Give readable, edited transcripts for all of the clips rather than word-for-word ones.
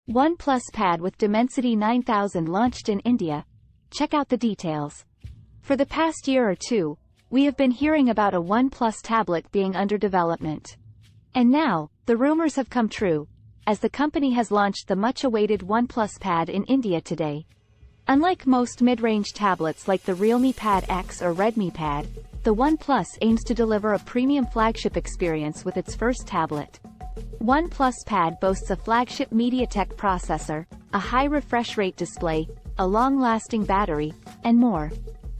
OnePlus Pad with Dimensity 9000 launched in India. Check out the details. For the past year or two, we have been hearing about a OnePlus tablet being under development. And now, the rumors have come true, as the company has launched the much-awaited OnePlus Pad in India today. Unlike most mid-range tablets like the Realme Pad X or Redmi Pad, the OnePlus aims to deliver a premium flagship experience with its first tablet. OnePlus Pad boasts a flagship MediaTek processor, a high refresh rate display, a long-lasting battery, and more.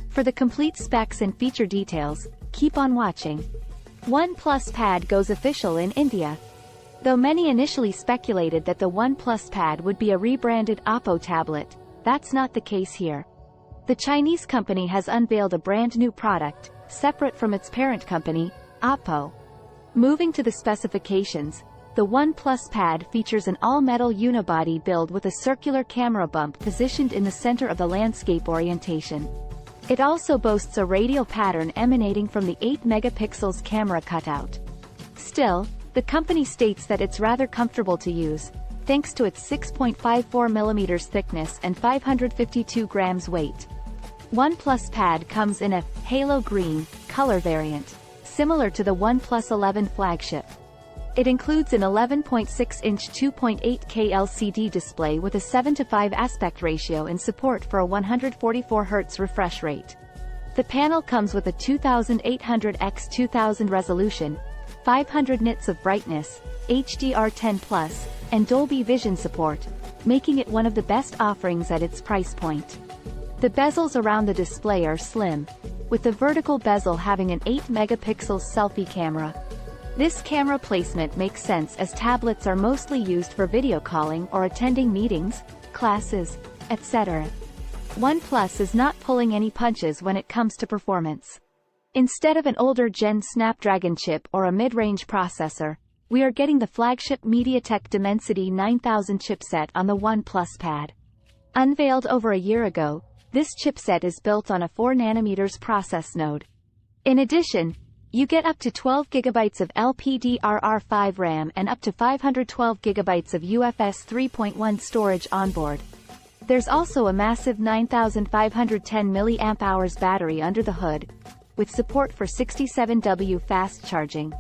For the complete specs and feature details, keep on watching. OnePlus Pad goes official in India. Though many initially speculated that the OnePlus Pad would be a rebranded Oppo tablet, that's not the case here. The Chinese company has unveiled a brand new product, separate from its parent company, Oppo. Moving to the specifications, the OnePlus Pad features an all-metal unibody build with a circular camera bump positioned in the center of the landscape orientation. It also boasts a radial pattern emanating from the 8-megapixels camera cutout. Still, the company states that it's rather comfortable to use, thanks to its 6.54mm thickness and 552 grams weight. OnePlus Pad comes in a halo green color variant, similar to the OnePlus 11 flagship. It includes an 11.6-inch 2.8K LCD display with a 7:5 aspect ratio and support for a 144Hz refresh rate. The panel comes with a 2800x2000 resolution, 500 nits of brightness, HDR10+, and Dolby Vision support, making it one of the best offerings at its price point. The bezels around the display are slim, with the vertical bezel having an 8-megapixel selfie camera. This camera placement makes sense as tablets are mostly used for video calling or attending meetings, classes, etc. OnePlus is not pulling any punches when it comes to performance. Instead of an older Gen Snapdragon chip or a mid-range processor, we are getting the flagship MediaTek Dimensity 9000 chipset on the OnePlus Pad. Unveiled over a year ago, this chipset is built on a 4nm process node. In addition, you get up to 12 GB of LPDDR5 RAM and up to 512 GB of UFS 3.1 storage onboard. There's also a massive 9510 mAh battery under the hood, with support for 67W fast charging.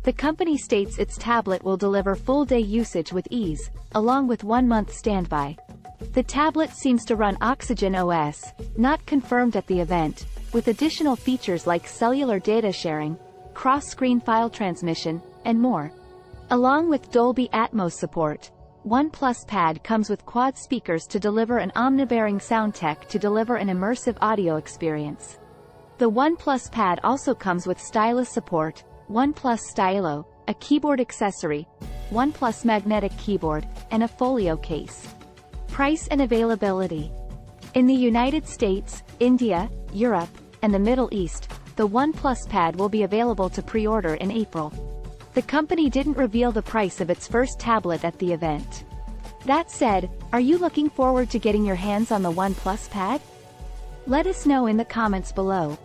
The company states its tablet will deliver full-day usage with ease, along with 1-month standby. The tablet seems to run Oxygen OS, not confirmed at the event, with additional features like cellular data sharing, cross-screen file transmission, and more. Along with Dolby Atmos support, OnePlus Pad comes with quad speakers to deliver an omnibearing sound tech to deliver an immersive audio experience. The OnePlus Pad also comes with stylus support, OnePlus Stylo, a keyboard accessory, OnePlus magnetic keyboard, and a folio case. Price and availability. In the United States, India, Europe, and the Middle East, the OnePlus Pad will be available to pre-order in April. The company didn't reveal the price of its first tablet at the event. That said, are you looking forward to getting your hands on the OnePlus Pad? Let us know in the comments below.